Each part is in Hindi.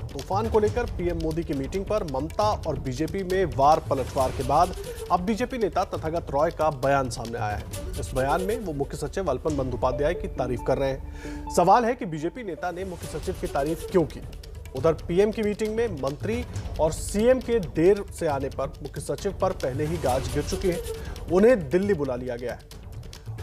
तूफान को लेकर पीएम मोदी की मीटिंग पर ममता और बीजेपी में वार पलटवार के बाद अब बीजेपी नेता तथागत रॉय का बयान सामने आया है। इस बयान में वो मुख्य सचिव अल्पन बंदोपाध्याय की तारीफ कर रहे हैं। सवाल है कि बीजेपी नेता ने मुख्य सचिव की तारीफ क्यों की। उधर पीएम की मीटिंग में मंत्री और सीएम के देर से आने पर मुख्य सचिव पर पहले ही गाज गिर चुकी है। उन्हें दिल्ली बुला लिया गया है।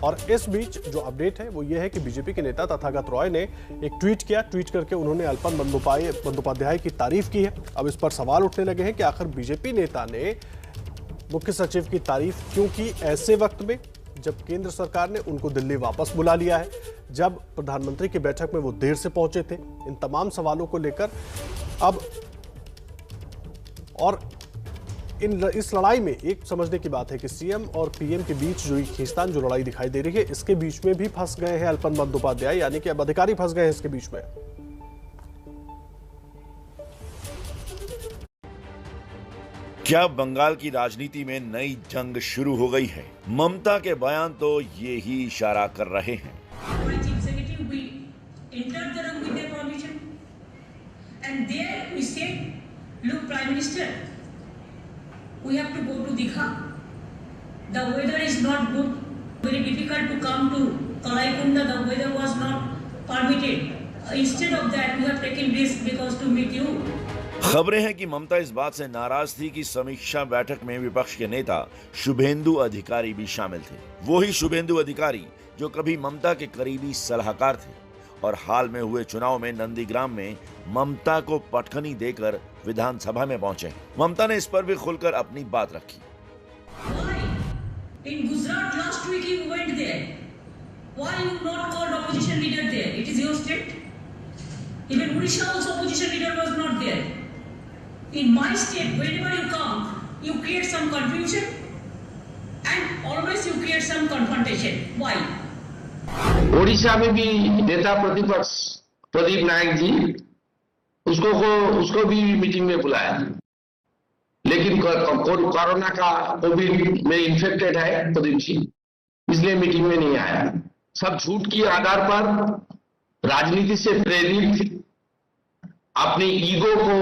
और इस बीच जो अपडेट है वो ये है कि बीजेपी के नेता तथागत रॉय ने एक ट्वीट किया। ट्वीट करके उन्होंने अल्पन बंदोपाध्याय की तारीफ की है। अब इस पर सवाल उठने लगे हैं कि आखिर बीजेपी नेता ने मुख्य सचिव की तारीफ क्यों की ऐसे वक्त में जब केंद्र सरकार ने उनको दिल्ली वापस बुला लिया है, जब प्रधानमंत्री की बैठक में वो देर से पहुंचे थे। इन तमाम सवालों को लेकर अब और इस लड़ाई में एक समझने की बात है कि सीएम और पीएम के बीच जो खींचतान जो लड़ाई दिखाई दे रही है, इसके बीच में भी फंस गए हैं अल्पन बंदोपाध्याय, यानी कि अब अधिकारी फंस गए हैं इसके बीच में। क्या बंगाल की राजनीति में नई जंग शुरू हो गई है? ममता के बयान तो ये ही इशारा कर रहे हैं। We have to go to Dikha. The weather is not good. Very difficult to come to Kalaikunda. The weather was not permitted. Instead of that, we have taken risk because to meet you. खबरें हैं कि ममता इस बात से नाराज थी कि समीक्षा बैठक में विपक्ष के नेता शुभेंदु अधिकारी भी शामिल थे। वो ही शुभेंदु अधिकारी जो कभी ममता के करीबी सलाहकार थे और हाल में हुए चुनाव में नंदीग्राम में ममता को पटखनी देकर विधानसभा में पहुंचे। ममता ने इस पर भी खुलकर अपनी बात रखी। In Gujarat last week you went there. Why you not called opposition leader there? It is your state. Even Odisha also opposition leader was not there. In my state, whenever you come, you create some confusion and always you create some confrontation. Why? Odisha में भी नेता प्रतिपक्ष प्रदीप नायक जी उसको भी मीटिंग में बुलाया, लेकिन कोरोना का कोविड में इन्फेक्टेड है प्रदीप जी, इसलिए मीटिंग में नहीं आया। सब झूठ के आधार पर राजनीति से प्रेरित अपने ईगो को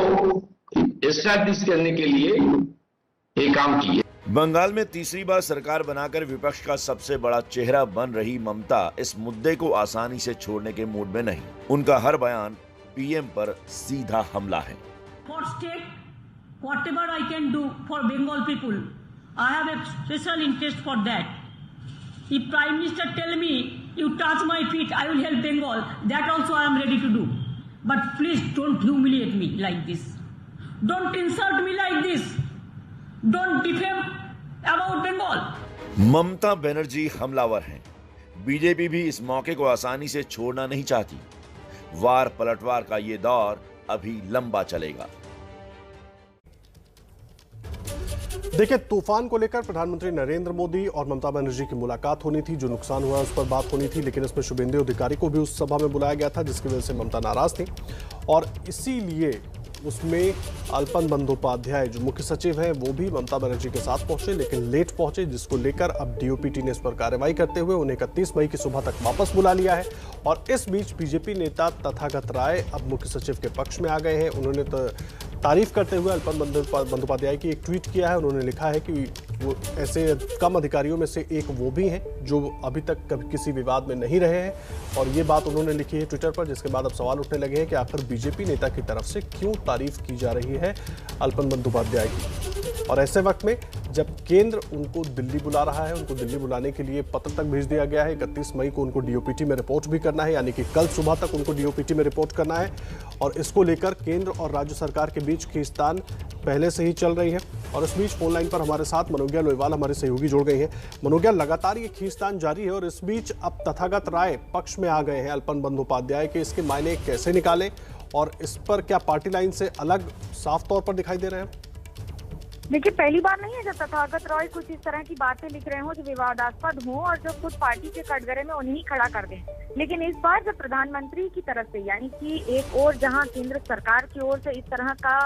एस्टैब्लिश करने के लिए ये काम किए। बंगाल में तीसरी बार सरकार बनाकर विपक्ष का सबसे बड़ा चेहरा बन रही ममता इस मुद्दे को आसानी से छोड़ने के मूड में नहीं। उनका हर बयान पीएम पर सीधा हमला है। For state, whatever I can do for Bengal people, I have a special interest for that. If Prime Minister tell me you touch my feet, I will help Bengal. That also I am ready to do. But please don't humiliate me like this. Don't insult me like this. Don't defame about Bengal. Mamata Banerjee हमलावर हैं। बीजेपी भी इस मौके को आसानी से छोड़ना नहीं चाहती। वार पलटवार का ये दौर अभी लंबा चलेगा। देखिए, तूफान को लेकर प्रधानमंत्री नरेंद्र मोदी और ममता बनर्जी की मुलाकात होनी थी। जो नुकसान हुआ उस पर बात होनी थी, लेकिन इसमें शुभेंदु अधिकारी को भी उस सभा में बुलाया गया था, जिसकी वजह से ममता नाराज थी और इसीलिए उसमें अल्पन बंदोपाध्याय जो मुख्य सचिव हैं वो भी ममता बनर्जी के साथ पहुंचे, लेकिन लेट पहुंचे, जिसको लेकर अब डीओपीटी ने इस पर कार्रवाई करते हुए उन्हें 31 मई की सुबह तक वापस बुला लिया है। और इस बीच बीजेपी नेता तथागत राय अब मुख्य सचिव के पक्ष में आ गए हैं। उन्होंने तारीफ करते हुए अल्पन बंदोपाध्याय की एक ट्वीट किया है। उन्होंने लिखा है कि वो ऐसे कम अधिकारियों में से एक वो भी हैं जो अभी तक कभी किसी विवाद में नहीं रहे हैं, और ये बात उन्होंने लिखी है ट्विटर पर, जिसके बाद अब सवाल उठने लगे हैं कि आखिर बीजेपी नेता की तरफ से क्यों तारीफ की जा रही है अल्पन बंदोपाध्याय की। और ऐसे वक्त में जब केंद्र उनको दिल्ली बुला रहा है, उनको दिल्ली बुलाने के लिए पत्र तक भेज दिया गया है। 31 मई को उनको डीओपीटी में रिपोर्ट भी करना है, यानी कि कल सुबह तक उनको डीओपीटी में रिपोर्ट करना है। और इसको लेकर केंद्र और राज्य सरकार के बीच खींचतान पहले से ही चल रही है। और इस बीच फोन लाइन पर हमारे साथ मनोज्ञा लोईवाल हमारे सहयोगी जुड़ गई हैं। मनोज्ञा, लगातार ये खींचतान जारी है और इस बीच अब तथागत राय पक्ष में आ गए हैं अल्पन बंदोपाध्याय के। इसके मायने कैसे निकालें और इस पर क्या पार्टी लाइन से अलग साफ तौर पर दिखाई दे रहे हैं? देखिए, पहली बार नहीं है जब तथागत रॉय कुछ इस तरह की बातें लिख रहे हो जो विवादास्पद हो और जो खुद पार्टी के कटघरे में उन्हीं खड़ा कर दें। लेकिन इस बार जब प्रधानमंत्री की तरफ से, यानी कि एक और जहां केंद्र सरकार की ओर से इस तरह का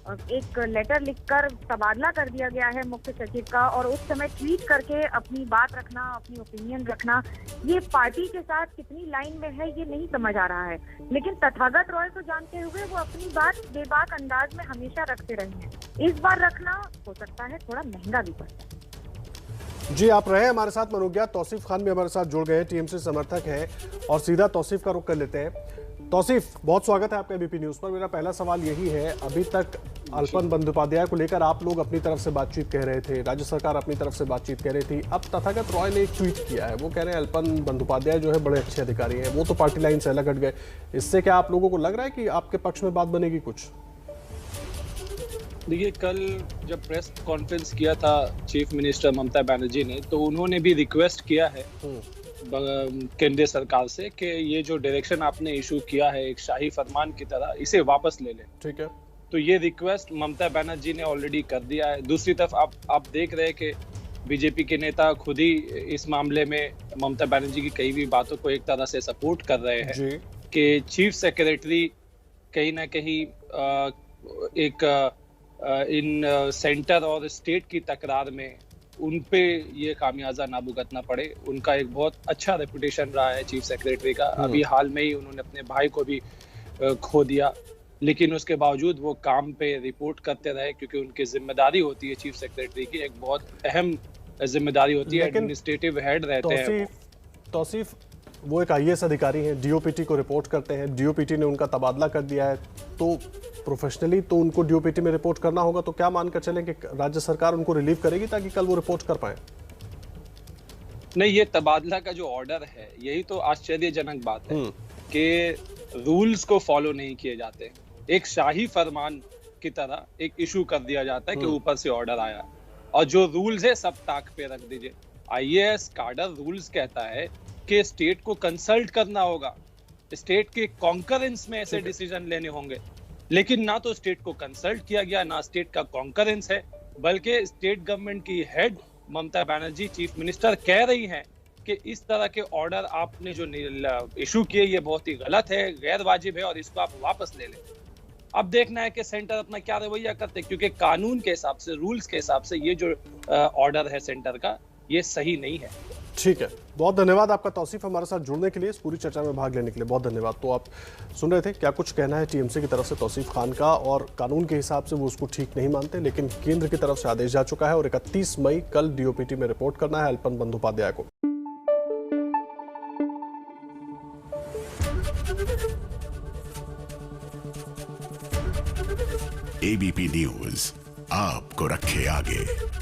एक लेटर लिखकर तबादला कर दिया गया है मुख्य सचिव का, और उस समय ट्वीट करके अपनी बात रखना, अपनी ओपिनियन रखना, ये पार्टी के साथ कितनी लाइन में है ये नहीं समझ आ रहा है। लेकिन तथागत रॉय को जानते हुए वो अपनी बात बेबाक अंदाज में हमेशा रखते रहे हैं। इस बार रखना हो सकता है थोड़ा महंगा भी पड़ता है। जी, आप रहे हमारे साथ मनोज्ञात तौसीफ खान भी हमारे साथ जुड़ गए हैं, टीएमसी समर्थक हैं, और सीधा तौसीफ का रुख कर लेते हैं। तौसीफ, बहुत स्वागत है आपका एबीपी न्यूज पर। मेरा पहला सवाल यही है, अभी तक अल्पन बंदोपाध्याय को लेकर आप लोग अपनी तरफ से बातचीत कह रहे थे, राज्य सरकार अपनी तरफ से बातचीत कह रही थी, अब तथागत रॉय ने एक ट्वीट किया है, वो कह रहे हैं अल्पन बंदोपाध्याय जो है बड़े अच्छे अधिकारी हैं, वो तो पार्टी लाइन से अलग हट गए। इससे क्या आप लोगों को लग रहा है कि आपके पक्ष में बात बनेगी कुछ? देखिए, कल जब प्रेस कॉन्फ्रेंस किया था चीफ मिनिस्टर ममता बनर्जी ने, तो उन्होंने भी रिक्वेस्ट किया है केंद्रीय सरकार से कि ये जो डायरेक्शन आपने इशू किया है एक शाही फरमान की तरह, इसे वापस ले लें। ठीक है, तो ये रिक्वेस्ट ममता बनर्जी ने ऑलरेडी कर दिया है। दूसरी तरफ आप देख रहे हैं कि बीजेपी के नेता खुद ही इस मामले में ममता बनर्जी की कई भी बातों को एक तरह से सपोर्ट कर रहे हैं कि चीफ सेक्रेटरी कहीं ना कहीं इन सेंटर और स्टेट की तकरार में उन पे ये खामियाजा ना भुगतना पड़े। उनका एक बहुत अच्छा रेपुटेशन रहा है चीफ सेक्रेटरी का। अभी हाल में ही उन्होंने अपने भाई को भी खो दिया, लेकिन उसके बावजूद वो काम पे रिपोर्ट करते रहे, क्योंकि उनकी जिम्मेदारी होती है चीफ सेक्रेटरी की, एक बहुत अहम जिम्मेदारी होती है, एडमिनिस्ट्रेटिव हेड रहते हैं। तौसीफ, वो एक आईएएस अधिकारी हैं, डीओपीटी को रिपोर्ट करते हैं, डीओपीटी ने उनका तबादला कर दिया है, तो प्रोफेशनली तो उनको डीओपीटी में रिपोर्ट करना होगा। तो क्या मानकर चलें कि राज्य सरकार उनको रिलीव करेगी ताकि कल वो रिपोर्ट कर पाए? नहीं, ये तबादला का जो ऑर्डर है, यही तो आश्चर्यजनक बात है कि रूल्स को फॉलो नहीं किए जाते। एक शाही फरमान की तरह एक इशू कर दिया जाता है कि ऊपर से ऑर्डर आया, और जो रूल्स है सब ताक पे रख दीजिए। आईएएस काडर रूल्स कहता है कि स्टेट को कंसल्ट करना होगा, स्टेट के कॉन्करेंस में ऐसे डिसीजन लेने होंगे, लेकिन ना तो स्टेट को कंसल्ट किया गया, ना स्टेट का कॉन्करेंस है, बल्कि स्टेट गवर्नमेंट की head Mamata Banerjee chief minister कह रही हैं कि इस तरह के ऑर्डर आपने जो इशू किए ये बहुत ही गलत है, गैर वाजिब है, और इसको आप वापस ले लें। अब देखना है कि सेंटर अपना क्या रवैया करते हैं, क्योंकि कानून के हिसाब से, रूल्स के हिसाब से ये जो ऑर्डर है सेंटर का, ये सही नहीं है। ठीक है, बहुत धन्यवाद आपका तौसीफ, हमारे साथ जुड़ने के लिए, इस पूरी चर्चा में भाग लेने के लिए बहुत धन्यवाद। तो आप सुन रहे थे क्या कुछ कहना है टीएमसी की तरफ से तौसीफ खान का, और कानून के हिसाब से वो उसको ठीक नहीं मानते, लेकिन केंद्र की तरफ से आदेश जा चुका है और 31 मई कल डीओपीटी में रिपोर्ट करना है अल्पन बंदोपाध्याय को। एबीपी न्यूज आपको रखे आगे।